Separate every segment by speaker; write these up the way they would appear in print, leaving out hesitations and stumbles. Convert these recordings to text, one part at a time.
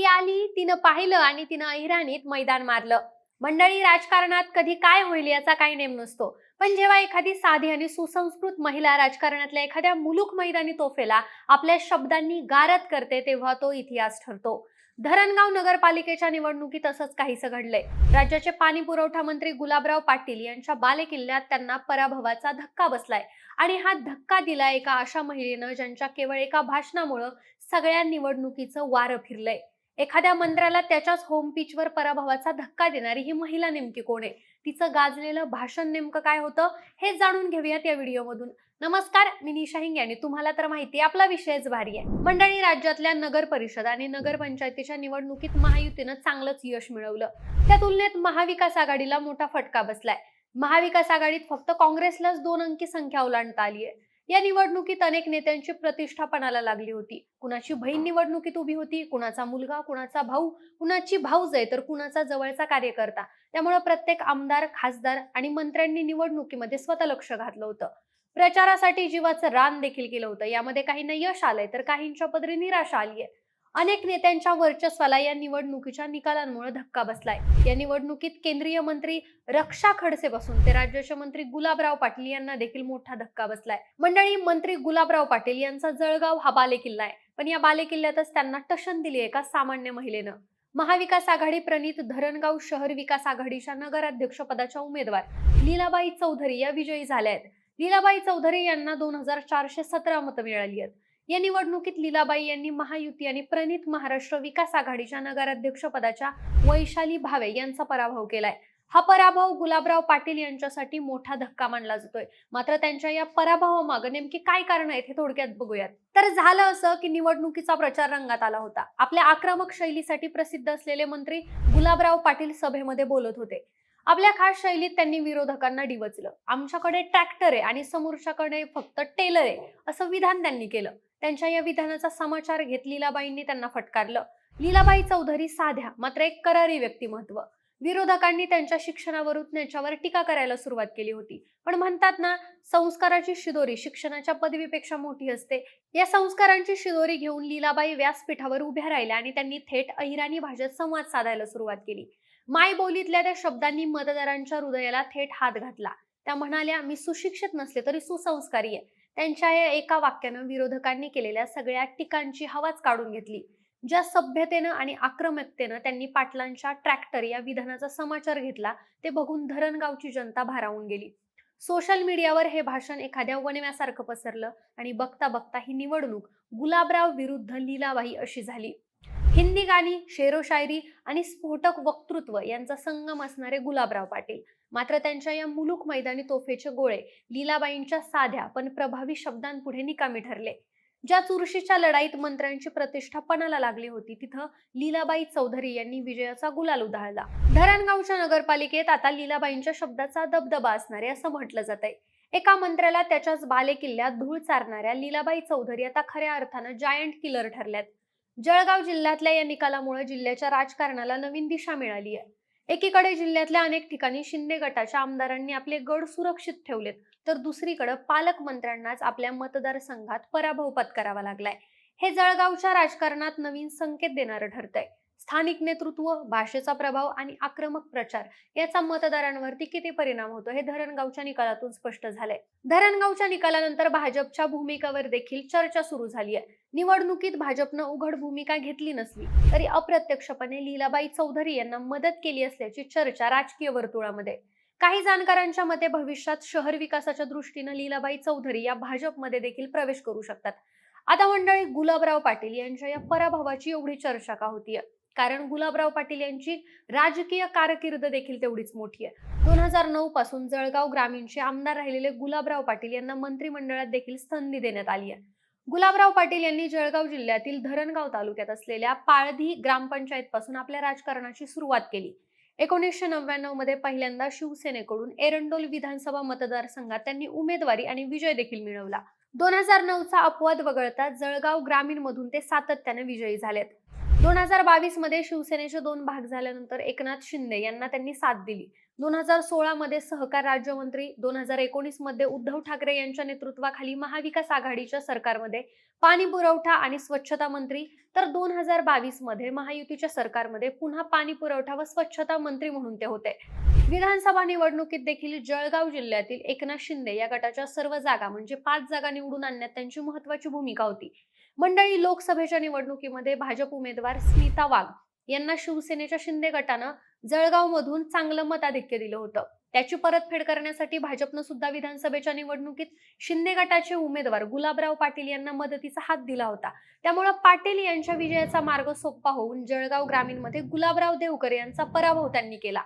Speaker 1: ती आली, तिनं पाहिलं आणि तिनं अहिराणीत मैदान मारलं. मंडळी, राजकारणात कधी काय होईल याचा काही नेम नसतो. पण जेव्हा एखादी साधी आणि सुसंस्कृत महिला राजकारणातल्या एखाद्या मुलूक मैदानी तोफेला आपल्या शब्दांनी गारद करते, तेव्हा तो इतिहास ठरतो. धरणगाव नगरपालिकेच्या निवडणुकीत असंच काहीसं घडलंय. राज्याचे पाणी पुरवठा मंत्री गुलाबराव पाटील यांच्या बालेकिल्ल्यात त्यांना पराभवाचा धक्का बसलाय. आणि हा धक्का दिला एका अशा महिलेनं ज्यांच्या केवळ एका भाषणामुळे सगळ्या निवडणुकीचं वारं फिरलंय. एखाद्या मंत्र्याला त्याच्याच होम पिचवर पराभवाचा धक्का देणारी ही महिला नेमकी कोण आहे? तिचं गाजलेलं भाषण नेमकं काय होतं, हे जाणून घेऊयात या व्हिडिओमधून. नमस्कार, मी निशा हिंगे आणि तुम्हाला तर माहिती आहे, आपला विषयच भारी आहे. मंडळी, राज्यातल्या नगर परिषद आणि नगरपंचायतीच्या निवडणुकीत महायुतीनं चांगलंच यश मिळवलं. त्या तुलनेत महाविकास आघाडीला मोठा फटका बसलाय. महाविकास आघाडीत फक्त काँग्रेसलाच 2 अंकी संख्या ओलांडता आली आहे. या निवडणुकीत अनेक नेत्यांची प्रतिष्ठा पणाला लागली होती. कुणाची बहीण निवडणुकीत उभी होती, कुणाचा मुलगा, कुणाचा भाऊ, कुणाची भाऊजाई तर कुणाचा जवळचा कार्यकर्ता. त्यामुळे प्रत्येक आमदार, खासदार आणि मंत्र्यांनी निवडणुकीमध्ये स्वतः लक्ष घातलं होतं. प्रचारासाठी जीवाचं रान देखील केलं होतं. यामध्ये काहींना यश आलंय तर काहींच्या पदरी निराशा आलीय. अनेक नेत्यांच्या वर्चस्वाला या निवडणुकीच्या निकालांमुळे धक्का बसलाय. या निवडणुकीत केंद्रीय मंत्री रक्षा खडसेपासून ते राज्याचे मंत्री गुलाबराव पाटील यांना देखील मोठा धक्का बसलाय. मंडळी, मंत्री गुलाबराव पाटील यांचा जळगाव हा बालेकिल्ला आहे. पण या बालेकिल्ल्यातच त्यांना टशन दिली एका सामान्य महिलेनं. महाविकास आघाडी प्रणित धरणगाव शहर विकास आघाडीच्या नगराध्यक्ष पदाच्या उमेदवार लीलाबाई चौधरी या विजयी झाल्या आहेत. लीलाबाई चौधरी यांना 2417 मतं मिळाली आहेत. या निवडणुकीत लीलाबाई यांनी महायुती आणि प्रणित महाराष्ट्र विकास आघाडीच्या नगराध्यक्ष पदाच्या वैशाली भावे यांचा पराभव केलाय. हा पराभव गुलाबराव पाटील यांच्यासाठी मोठा धक्का मानला जातोय. मात्र त्यांच्या या पराभवामागे नेमकी काय कारण आहेत हे थोडक्यात बघूयात. तर झालं असं की निवडणुकीचा प्रचार रंगात आला होता. आपल्या आक्रमक शैलीसाठी प्रसिद्ध असलेले मंत्री गुलाबराव पाटील सभेमध्ये बोलत होते. आपल्या खास शैलीत त्यांनी विरोधकांना डिवचलं. आमच्याकडे ट्रॅक्टर आहे आणि समोरच्याकडे फक्त टेलर आहे, असं विधान त्यांनी केलं. त्यांच्या या विधानाचा समाचार घेत लीलाबाईंनी त्यांना फटकारलं. लीलाबाई चौधरी साध्या मात्र एक करारी व्यक्तिमत्व. विरोधकांनी त्यांच्या शिक्षणावरून त्यांच्यावर टीका करायला सुरुवात केली होती. पण म्हणतात ना, संस्काराची शिदोरी शिक्षणाच्या पदवीपेक्षा मोठी असते. या संस्कारांची शिदोरी घेऊन लीलाबाई व्यासपीठावर उभ्या राहिल्या आणि त्यांनी थेट अहिराणी भाषेत संवाद साधायला सुरुवात केली. मायबोलीतल्या त्या शब्दांनी मतदारांच्या हृदयाला थेट हात घातला. त्या म्हणाल्या, मी सुशिक्षित नसले तरी सुसंस्कारी आहे. त्यांच्या या एका वाक्यानं विरोधकांनी केलेल्या सगळ्या टीकांची हवाच काढून घेतली. ज्या सभ्यतेनं आणि आक्रमकतेनं त्यांनी पाटलांच्या ट्रॅक्टर या विधानाचा समाचार घेतला, ते बघून धरणगावची जनता भारावून गेली. सोशल मीडियावर हे भाषण एखाद्या वणव्यासारखं पसरलं आणि बघता बघता ही निवडणूक गुलाबराव विरुद्ध लीलाबाई अशी झाली. हिंदी गाणी, शेरो शायरी आणि स्फोटक वक्तृत्व यांचा संगम असणारे गुलाबराव पाटील मात्र त्यांच्या या मुलूक मैदानी तोफेचे गोळे लीलाबाईंच्या साध्या पण प्रभावी शब्दांपुढे निकामी ठरले. ज्या चुरशीच्या लढाईत मंत्र्यांची प्रतिष्ठा पणाला लागली होती, तिथं लीलाबाई चौधरी यांनी विजयाचा गुलाल उधळला. धरणगावच्या नगरपालिकेत आता लीलाबाईंच्या शब्दाचा दबदबा असणारे असं म्हटलं जातंय. एका मंत्र्याला त्याच्याच बालेकिल्ल्यात धूळ चारणाऱ्या लीलाबाई चौधरी आता खऱ्या अर्थानं जायंट किलर ठरल्यात. जळगाव जिल्ह्यातल्या या निकालामुळे जिल्ह्याच्या राजकारणाला नवीन दिशा मिळाली आहे. एकीकडे जिल्ह्यातल्या अनेक ठिकाणी शिंदे गटाच्या आमदारांनी आपले गड सुरक्षित ठेवलेत, तर दुसरीकडे पालकमंत्र्यांनाच आपल्या मतदारसंघात पराभव पत्करावा लागलाय. हे जळगावच्या राजकारणात नवीन संकेत देणारं ठरतंय. स्थानिक नेतृत्व, भाषेचा प्रभाव आणि आक्रमक प्रचार याचा मतदारांवरती किती परिणाम होतो हे धरणगावच्या निकालातून स्पष्ट झालंय. धरणगावच्या निकालानंतर भाजपच्या भूमिकेवर देखील चर्चा सुरू झाली आहे. निवडणुकीत भाजपनं उघड भूमिका घेतली नसली तरी अप्रत्यक्षपणे लीलाबाई चौधरी यांना मदत केली असल्याची चर्चा राजकीय वर्तुळामध्ये. काही जाणकारांच्या मते भविष्यात शहर विकासाच्या दृष्टीने लीलाबाई चौधरी या भाजपमध्ये देखील प्रवेश करू शकतात. आता मंडळी, गुलाबराव पाटील यांच्या या पराभवाची एवढी चर्चा का होतीये? कारण गुलाबराव पाटील यांची राजकीय कारकीर्द देखील तेवढीच मोठी आहे. 2009 पासून जळगाव ग्रामीणचे आमदार राहिलेले गुलाबराव पाटील यांना मंत्रिमंडळात देखील संधी देण्यात आली आहे. गुलाबराव पाटील यांनी जळगाव जिल्ह्यातील धरणगाव तालुक्यात असलेल्या पाळधी ग्रामपंचायत पासून आपल्या राजकारणाची सुरुवात केली. 1999 मध्ये पहिल्यांदा शिवसेनेकडून एरंडोल विधानसभा मतदारसंघात त्यांनी उमेदवारी आणि विजय देखील मिळवला. 2009चा अपवाद वगळता जळगाव ग्रामीण मधून ते सातत्याने विजयी झालेत. 2022 मध्ये शिवसेनेचे 2 भाग झाल्यानंतर एकनाथ शिंदे यांना त्यांनी साथ दिली. 2016 मध्ये सहकार राज्यमंत्री, 2019 मध्ये उद्धव ठाकरे यांच्या नेतृत्वाखाली महाविकास आघाडीच्या सरकारमध्ये पाणी पुरवठा आणि स्वच्छता मंत्री, तर 2022 मध्ये महायुतीच्या सरकारमध्ये पुन्हा पाणी पुरवठा व स्वच्छता मंत्री म्हणून ते होते. विधानसभा निवडणुकीत देखील जळगाव जिल्ह्यातील एकनाथ शिंदे या गटाच्या सर्व जागा म्हणजे 5 जागा निवडून आणण्यात त्यांची महत्त्वाची भूमिका होती. मंडळी, लोकसभेच्या निवडणुकीमध्ये भाजप उमेदवार स्मिता वाघ यांना शिवसेनेच्या शिंदे गटानं जळगावमधून चांगलं मताधिक्य दिलं होतं. त्याची परतफेड करण्यासाठी भाजपनं सुद्धा विधानसभेच्या निवडणुकीत शिंदे गटाचे उमेदवार गुलाबराव पाटील यांना मदतीचा हात दिला होता. त्यामुळे पाटील यांच्या विजयाचा मार्ग सोपा होऊन जळगाव ग्रामीणमध्ये गुलाबराव देवकर यांचा पराभव त्यांनी केला.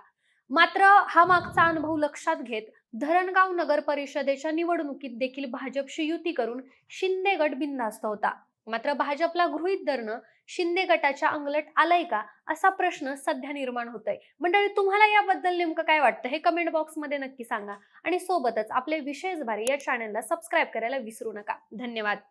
Speaker 1: मात्र हा मागचा अनुभव लक्षात घेत धरणगाव नगर परिषदेच्या निवडणुकीत देखील भाजपशी युती करून शिंदे गट बिनधास्त होता. मात्र भाजपला गृहीत धरणं शिंदे गटाच्या अंगलट आलंय का, असा प्रश्न सध्या निर्माण होतोय. मंडळी, तुम्हाला याबद्दल नेमकं काय वाटतं हे कमेंट बॉक्समध्ये नक्की सांगा आणि सोबतच आपले विशेष भारी या चॅनलला सबस्क्राईब करायला विसरू नका. धन्यवाद.